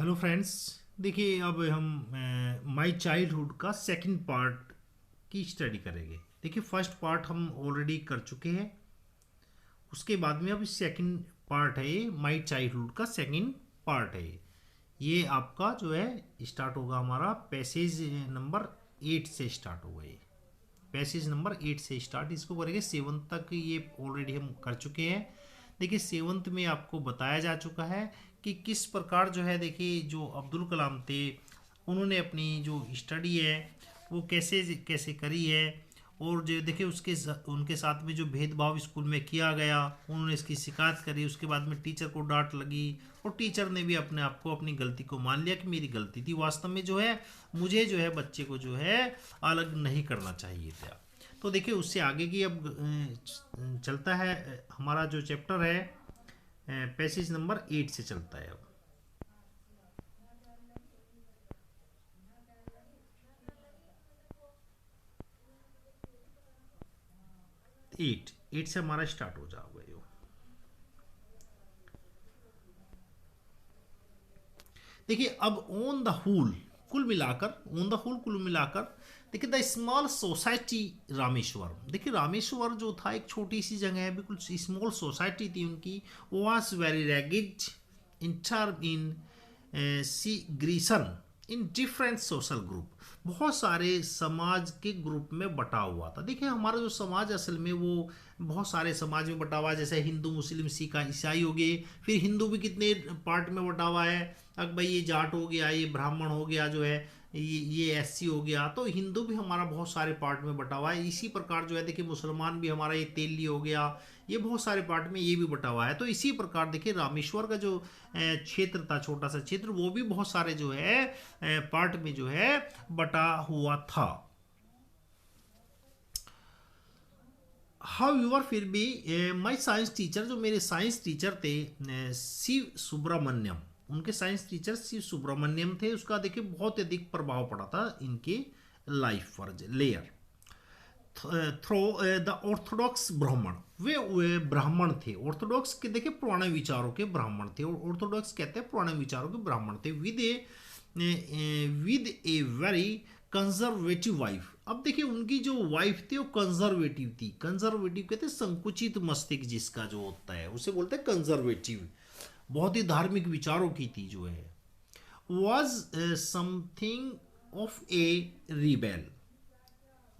Hello friends. देखिए अब हम माय चाइल्डहुड का सेकंड पार्ट की स्टडी करेंगे। देखिए फर्स्ट पार्ट हम ऑलरेडी कर चुके हैं। उसके बाद में अब सेकंड पार्ट है, ये माय चाइल्डहुड का सेकंड पार्ट है। ये आपका जो है स्टार्ट होगा, हमारा पैसेज नंबर 8 से स्टार्ट होगा। ये पैसेज नंबर 8 से स्टार्ट इसको करेंगे। सेवन्थ तक ये ऑलरेडी हम कर चुके हैं। देखिए सेवन्थ में आपको बताया जा चुका है कि किस प्रकार जो है, देखिए जो अब्दुल कलाम थे उन्होंने अपनी जो स्टडी है वो कैसे कैसे करी है। और जो देखिए उनके साथ में जो भेदभाव स्कूल में किया गया, उन्होंने इसकी शिकायत करी। उसके बाद में टीचर को डांट लगी और टीचर ने भी अपने आप को अपनी गलती को मान लिया कि मेरी गलती थी, वास्तव में जो है मुझे जो है बच्चे को जो है अलग नहीं करना चाहिए था। तो देखिए उससे आगे की अब चलता है हमारा जो चैप्टर है, पैसेज नंबर 8 से चलता है। अब 8 से हमारा स्टार्ट हो जाओगे। देखिए अब ऑन द होल, कुल मिलाकर देखिए द स्मॉल सोसाइटी रामेश्वर। देखिए रामेश्वर जो था एक छोटी सी जगह है, बिल्कुल स्मॉल सोसाइटी थी उनकी। Was very rigid in term in segregation in different social group. बहुत सारे समाज के ग्रुप में बटा हुआ था। देखिए हमारा जो समाज असल में वो बहुत सारे समाज में बटा हुआ है, जैसे हिंदू मुस्लिम सिख ईसाई हो गए। फिर हिंदू भी कितने पार्ट में बटा हुआ है। अब भाई ये जाट हो गया, ये ब्राह्मण हो गया, जो है ये एससी हो गया। तो हिंदू भी हमारा बहुत सारे पार्ट में बटा हुआ है। इसी प्रकार जो है देखिए मुसलमान भी हमारा ये तेली हो गया, ये बहुत सारे पार्ट में ये भी बटा हुआ है। तो इसी प्रकार देखिए रामेश्वर का जो क्षेत्र था, छोटा सा क्षेत्र, वो भी बहुत सारे जो है पार्ट में जो है बटा हुआ था। हाउ यूर फिर भी माई साइंस टीचर, जो मेरे साइंस टीचर थे शिव सुब्रमण्यम, उनके साइंस टीचर शिव सुब्रमण्यम थे। उसका देखिए बहुत अधिक प्रभाव पड़ा था इनके लाइफ पर लेयर थ्रो द ऑर्थोडॉक्स ब्राह्मण। वे ब्राह्मण थे। ऑर्थोडॉक्स के देखिए पुराने विचारों के ब्राह्मण थे, और ऑर्थोडॉक्स कहते हैं पुराने विचारों के ब्राह्मण थे। With a very conservative wife. अब देखिए उनकी जो वाइफ थी वो कंजर्वेटिव थी। कंजर्वेटिव कहते हैं संकुचित मस्तिष्क जिसका जो होता है उसे बोलते हैं कंजर्वेटिव। बहुत ही धार्मिक विचारों की थी जो है। Was something of A rebel.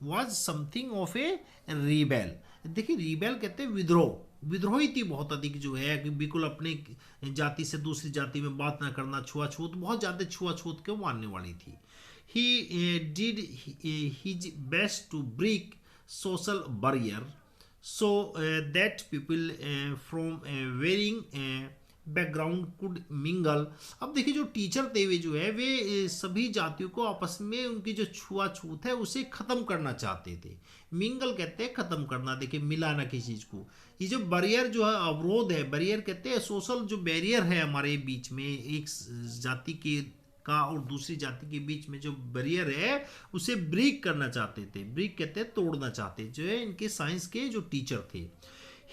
Was something of A rebel. देखिए रिबेल कहते हैं विद्रोह, विद्रोही थी बहुत अधिक जो है, कि बिल्कुल अपने जाति से दूसरी जाति में बात ना करना, छुआछूत, बहुत ज़्यादा छुआछूत के मानने वाली थी। He did his best to break social barrier so that people from varying background could mingle. अब देखिए जो टीचर थे वे जो है वे सभी जातियों को आपस में उनकी जो छुआछूत है उसे खत्म करना चाहते थे। मिंगल कहते हैं खत्म करना, देखिए मिलाना किसी चीज को। ये जो बैरियर जो है, अवरोध है, बैरियर कहते हैं सोशल जो बैरियर है हमारे बीच में, एक जाति के का और दूसरी जाति के बीच में जो बैरियर है उसे ब्रेक करना चाहते थे। ब्रेक कहते हैं तोड़ना चाहते, जो है इनके साइंस के जो टीचर थे।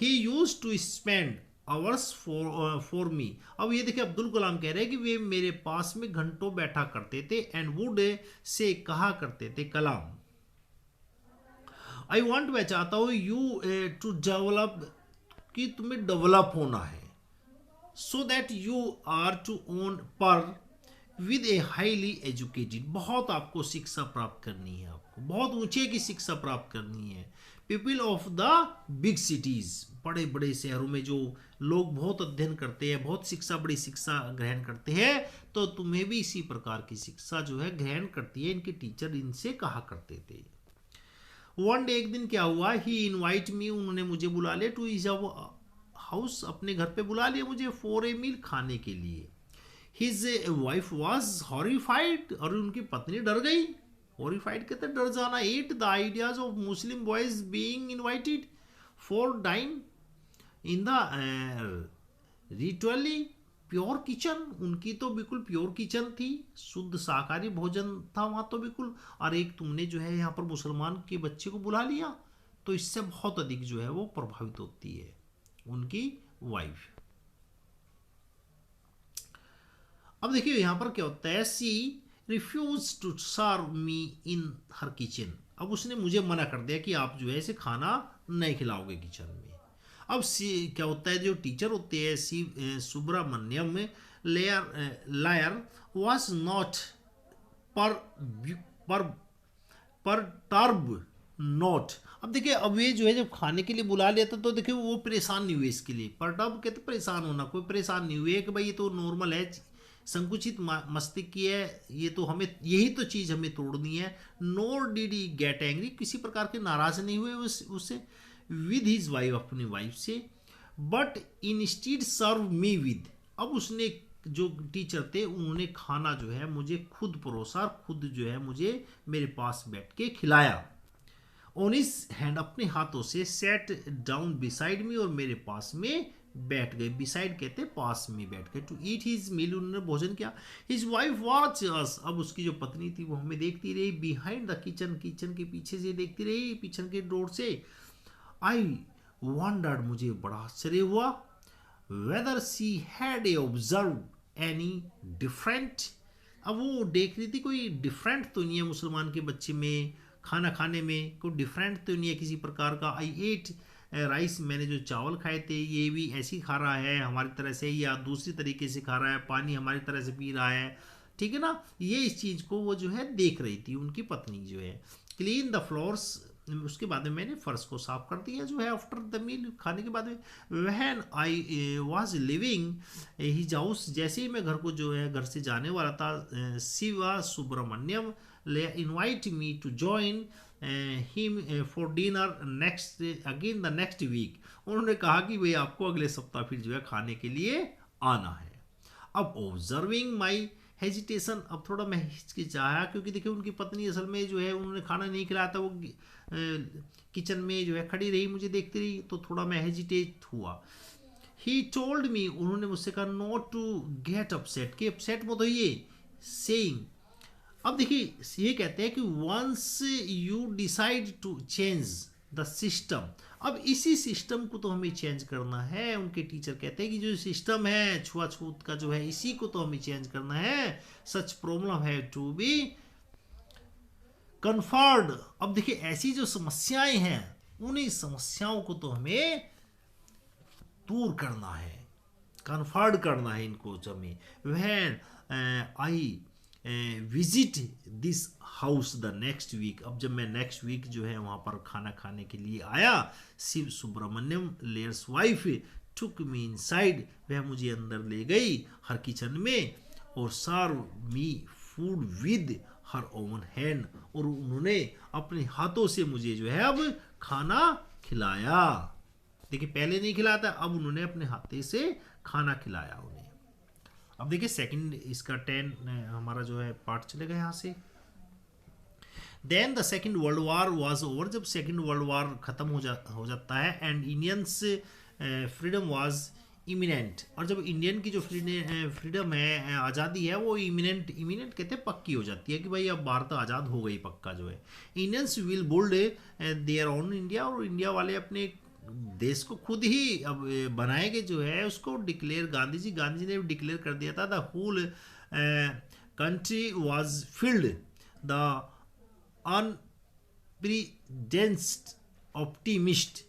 He used to spend hours for me. अब ये देखिए अब्दुल कलाम कह रहे हैं कि वे मेरे पास में घंटों बैठा करते थे। एंड वुड से कहा करते थे, कलाम आई वॉन्ट, मैं चाहता हूँ, यू टू डेवलप, कि तुम्हें डेवलप होना है। So that you are to own पर विद ए हाईली एजुकेटेड। बहुत आपको शिक्षा प्राप्त करनी है, आपको बहुत ऊंचे की शिक्षा प्राप्त करनी है। People of the big cities, बड़े बड़े शहरों में जो लोग बहुत अध्ययन करते हैं, बहुत शिक्षा, बड़ी शिक्षा ग्रहण करते हैं, तो तुम्हें भी इसी प्रकार की शिक्षा जो है ग्रहण करती है। इनके टीचर इनसे कहा करते थे। वन डे, एक दिन क्या हुआ, ही इनवाइट मी, उन्होंने मुझे बुला लिया, टू इज हाउस, अपने घर पे बुला लिया मुझे, फॉर ए मील, खाने के लिए। हिज वाइफ वॉज हॉरिफाइड, और उनकी पत्नी डर गई। हॉरिफाइड कहते डर जाना। At the ideas of Muslim boys being invited for dine in the ritually pure kitchen. उनकी तो बिल्कुल प्योर किचन थी, शुद्ध शाकाहारी भोजन था वहां तो बिल्कुल। और एक तुमने जो है यहाँ पर मुसलमान के बच्चे को बुला लिया, तो इससे बहुत अधिक जो है वो प्रभावित होती है उनकी वाइफ। अब देखिए यहाँ पर क्या होता है, she refuse to serve me in her kitchen. अब उसने मुझे मना कर दिया कि आप जो है इसे खाना नहीं खिलाओगे किचन में। अब सी क्या होता है, जो टीचर होते हैं सी सुब्रमण्यम लायर वॉज नॉट पर पर पर टर्ब नॉट। अब देखिए, अब ये जो है जब खाने के लिए बुला लिया था तो देखिए वो परेशान नहीं हुए इसके लिए। पर टर्ब कहते परेशान होना, कोई परेशान नहीं हुए कि भाई ये तो नॉर्मल है, संकुचित मस्तिष्क की है, ये तो हमें यही तो चीज़ हमें तोड़नी है। Nor did he get angry, किसी प्रकार के नाराज नहीं हुए उससे, विद हिज वाइफ, अपनी वाइफ से, but instead serve me with. अब उसने जो टीचर थे उन्होंने खाना जो है मुझे खुद परोसा, खुद जो है मुझे मेरे पास बैठ के खिलाया। ऑन हिज हैंड, अपने हाथों से, सेट डाउन बिसाइड मी, और मेरे पास में बैठ गए। बिसाइड कहते पास में बैठ गए। टू ईट हिज मील, उन्होंने भोजन किया। हिज वाइफ वॉच अस, अब उसकी जो पत्नी थी वो हमें देखती रही। बिहाइंड द किचन, किचन के पीछे से देखती रही, पीछे के डोर से। आई वंडर्ड, मुझे बड़ा आश्चर्य हुआ, weather she had a observe any different. अब वो देख रही थी कोई डिफरेंट तो नहीं है मुसलमान के बच्चे में, खाना खाने में कोई डिफरेंट तो नहीं है किसी प्रकार का। आई एट राइस, मैंने जो चावल खाए थे ये भी ऐसे ही खा रहा है हमारी तरह से, या दूसरी तरीके से खा रहा है, पानी हमारी तरह से पी रहा है, ठीक है ना। ये इस चीज़ को वो जो है देख रही थी उनकी पत्नी जो है। क्लीन द फ्लोर्स, उसके बाद में मैंने फर्श को साफ कर दिया जो है आफ्टर द मील, खाने के बाद में। वहन I was living his house, जैसे ही मैं घर को जो है घर से जाने वाला था, Shiva Subramaniam invite me to join him for dinner next again the next week. उन्होंने कहा कि भाई आपको अगले सप्ताह फिर जो है खाने के लिए आना है। अब ऑब्जर्विंग माई हेजिटेशन, अब थोड़ा मैं हिचकिचाया क्योंकि देखिए उनकी पत्नी असल में जो है उन्होंने खाना नहीं खिलाया था, वो किचन में जो है खड़ी रही, मुझे देखती रही, तो थोड़ा मैं हेजिटेट हुआ। ही टोल्ड मी, उन्होंने मुझसे कहा नॉट टू गेट अपसेट, कि अपसेट मत होइए, सेइंग। अब देखिए ये कहते हैं कि once you decide to change the system, अब इसी सिस्टम को तो हमें चेंज करना है। उनके टीचर कहते हैं कि जो सिस्टम है छुआछूत का जो है इसी को तो हमें चेंज करना है। सच प्रॉब्लम है टू बी कन्फर्ड। अब देखिए ऐसी जो समस्याएं हैं उन्हीं समस्याओं को तो हमें दूर करना है, कन्फर्ड करना है इनको हमें। When I visit this house the next week, अब जब मैं नेक्स्ट वीक जो है वहाँ पर खाना खाने के लिए आया, Shiva Subramaniam Iyer's wife took me inside, वह मुझे अंदर ले गई हर किचन में, और serve me food with her own hand, और उन्होंने अपने हाथों से मुझे जो है अब खाना खिलाया। देखिए पहले नहीं खिलाया था, अब उन्होंने अपने हाथे से खाना खिलाया उन्हें। अब देखिए सेकंड इसका 10 हमारा जो है पार्ट चलेगा यहाँ से। Then the second world war was over, जब सेकंड वर्ल्ड वार खत्म हो जाता है, and Indians freedom was imminent, और जब इंडियन की जो फ्रीडम है, आज़ादी है, वो इमिनेंट, इमिनेंट कहते हैं पक्की हो जाती है कि भाई अब भारत आज़ाद हो गई पक्का जो है। Indians will build their own India, और इंडिया वाले अपने देश को खुद ही अब बनाएंगे जो है उसको डिक्लेयर, गांधी जी ने डिक्लेयर कर दिया था। The whole country was filled the unprecedented optimist,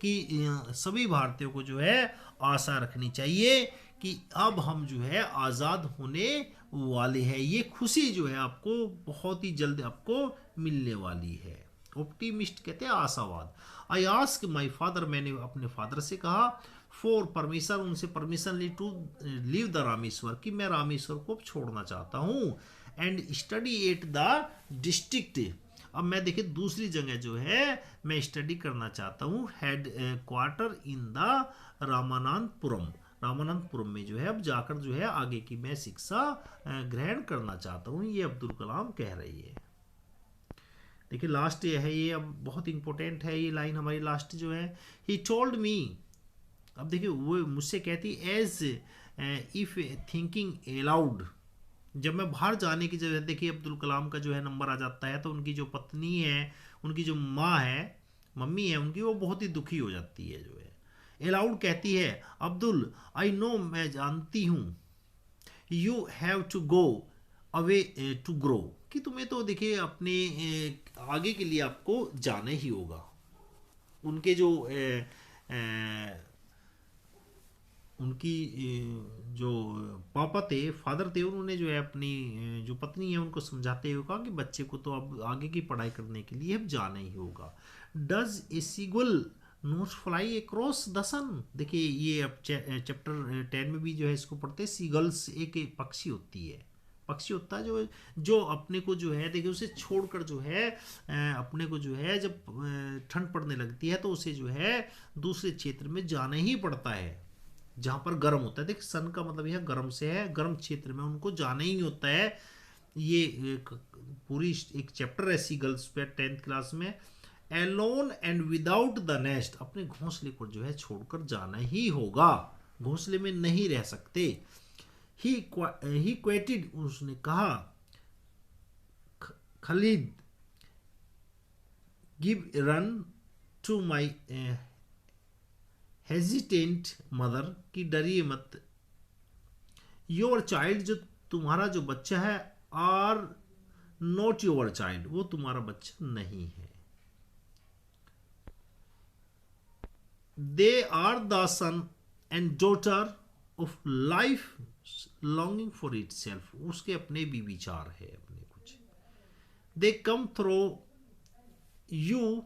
कि सभी भारतीयों को जो है आशा रखनी चाहिए कि अब हम जो है आज़ाद होने वाले हैं, ये खुशी जो है आपको बहुत ही जल्द आपको मिलने वाली है। ऑप्टिमिस्ट कहते हैं आशावाद। आई आस्क माई फादर, मैंने अपने फादर से कहा, फॉर परमिशन, उनसे परमिशन ली टू लीव द रामेश्वर, कि मैं रामेश्वर को छोड़ना चाहता हूँ, and study at the district, अब मैं देखिए दूसरी जगह जो है मैं स्टडी करना चाहता हूँ, हेड क्वार्टर इन द रामानंदपुरम, रामानंदपुरम में जो है अब जाकर जो है आगे की मैं शिक्षा ग्रहण करना चाहता हूँ, ये अब्दुल कलाम कह रही है। देखिए लास्ट ये है, ये अब बहुत इंपॉर्टेंट है ये लाइन हमारी लास्ट जो है। ही टोल्ड मी, अब देखिए वो मुझसे कहती एज इफ थिंकिंग अलाउड, जब मैं बाहर जाने की जगह, देखिए अब्दुल कलाम का जो है नंबर आ जाता है तो उनकी जो पत्नी है, उनकी जो माँ है, मम्मी है उनकी, वो बहुत ही दुखी हो जाती है जो है। अलाउड कहती है, अब्दुल आई नो, मैं जानती हूँ, you have to go away to grow, कि तुम्हें तो देखिए अपने आगे के लिए आपको जाना ही होगा। उनके जो उनकी जो पापा थे, फादर थे, उन्होंने जो है अपनी जो पत्नी है उनको समझाते हुए कहा कि बच्चे को तो अब आगे की पढ़ाई करने के लिए अब जाना ही होगा। Does a seagull not fly across the sun, देखिए ये अब चैप्टर 10 में भी जो है इसको पढ़ते हैं। सीगल्स एक पक्षी होती है, पक्षी होता है जो जो अपने को जो है देखिए उसे छोड़कर जो है अपने को जो है जब ठंड पड़ने लगती है तो उसे जो है दूसरे क्षेत्र में जाना ही पड़ता है जहाँ पर गर्म होता है। देखिए सन का मतलब यह गर्म से है, गर्म क्षेत्र में उनको जाना ही होता है। ये पूरी एक चैप्टर है सीगल्स पे 10th क्लास में। Alone and without the nest, अपने घोंसले को जो है छोड़कर जाना ही होगा, घोंसले में नहीं रह सकते। ही क्वेटेड, उसने कहा, Khalid give run to my hesitant mother, की डरिए मत। योर चाइल्ड, जो तुम्हारा जो बच्चा है, आर नॉट योर चाइल्ड, वो तुम्हारा बच्चा नहीं है। They are the son and daughter of life longing for itself, उसके अपने भी विचार है अपने कुछ। They come through you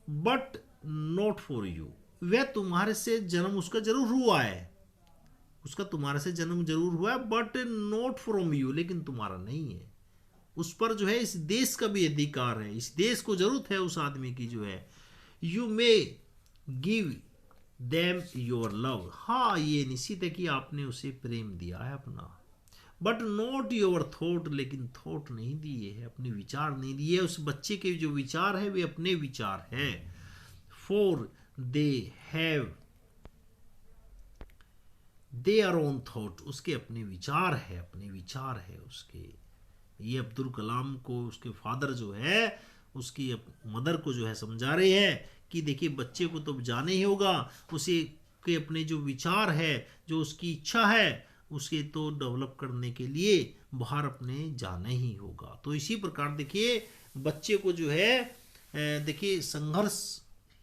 but not for you, वह तुम्हारे से जन्म उसका जरूर हुआ है, उसका तुम्हारे से जन्म जरूर हुआ है, बट नॉट फ्रॉम यू, लेकिन तुम्हारा नहीं है। उस पर जो है इस देश का भी अधिकार है, इस देश को जरूरत है उस आदमी की जो है। You may give them your love, हाँ ये निश्चित है कि आपने उसे प्रेम दिया है अपना, बट नॉट योर थॉट, लेकिन थॉट नहीं दिए है, अपने विचार नहीं दिए। उस बच्चे के जो विचार है वे अपने विचार है। For they have their own thought, उसके अपने विचार है, अपने विचार है उसके। ये अब्दुल कलाम को उसके फादर जो है उसकी मदर को जो है समझा रहे हैं कि देखिए बच्चे को तो जाने ही होगा, उसे के अपने जो विचार है, जो उसकी इच्छा है, उसके तो डेवलप करने के लिए बाहर अपने जाना ही होगा। तो इसी प्रकार देखिए बच्चे को जो है देखिए संघर्ष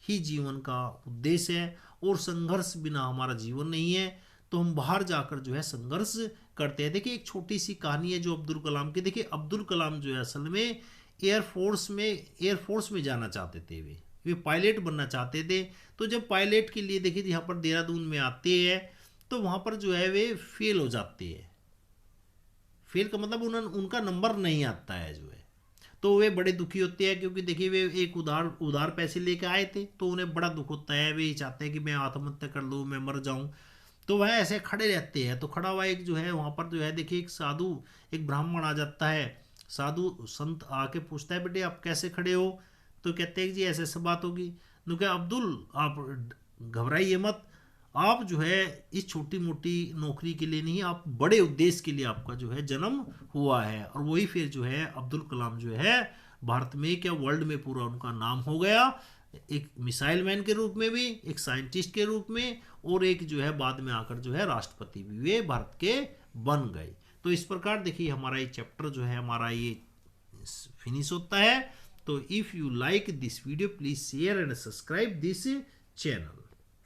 ही जीवन का उद्देश्य है, और संघर्ष बिना हमारा जीवन नहीं है। तो हम बाहर जाकर जो है संघर्ष करते हैं। देखिए एक छोटी सी कहानी है जो अब्दुल कलाम की। देखिए अब्दुल कलाम जो है असल में एयरफोर्स में जाना चाहते थे, वे पायलट बनना चाहते थे। तो जब पायलट के लिए देखिए यहाँ पर देहरादून में आते हैं तो वहाँ पर जो है वे फेल हो जाते हैं। फेल का मतलब उनका नंबर नहीं आता है जो है, तो वे बड़े दुखी होते हैं, क्योंकि देखिए वे एक उधार पैसे लेके आए थे, तो उन्हें बड़ा दुख होता है। वे चाहते हैं कि मैं आत्महत्या कर लूँ, मैं मर जाऊँ। तो वह ऐसे खड़े रहते हैं। तो खड़ा हुआ एक जो है वहाँ पर जो है देखिए एक साधु, एक ब्राह्मण आ जाता है। साधु संत आके पूछता है बेटे आप कैसे खड़े हो? तो कहते हैं कि जी ऐसे ऐसे बात होगी। तो क्या अब्दुल आप घबराइए मत, आप जो है इस छोटी मोटी नौकरी के लिए नहीं, आप बड़े उद्देश्य के लिए आपका जो है जन्म हुआ है। और वही फिर जो है अब्दुल कलाम जो है भारत में क्या वर्ल्ड में पूरा उनका नाम हो गया, एक मिसाइल मैन के रूप में भी, एक साइंटिस्ट के रूप में, और एक जो है बाद में आकर जो है राष्ट्रपति भी वे भारत के बन गए। तो इस प्रकार देखिए हमारा ये चैप्टर जो है हमारा ये फिनिश होता है। तो if you like this video please share and subscribe this channel.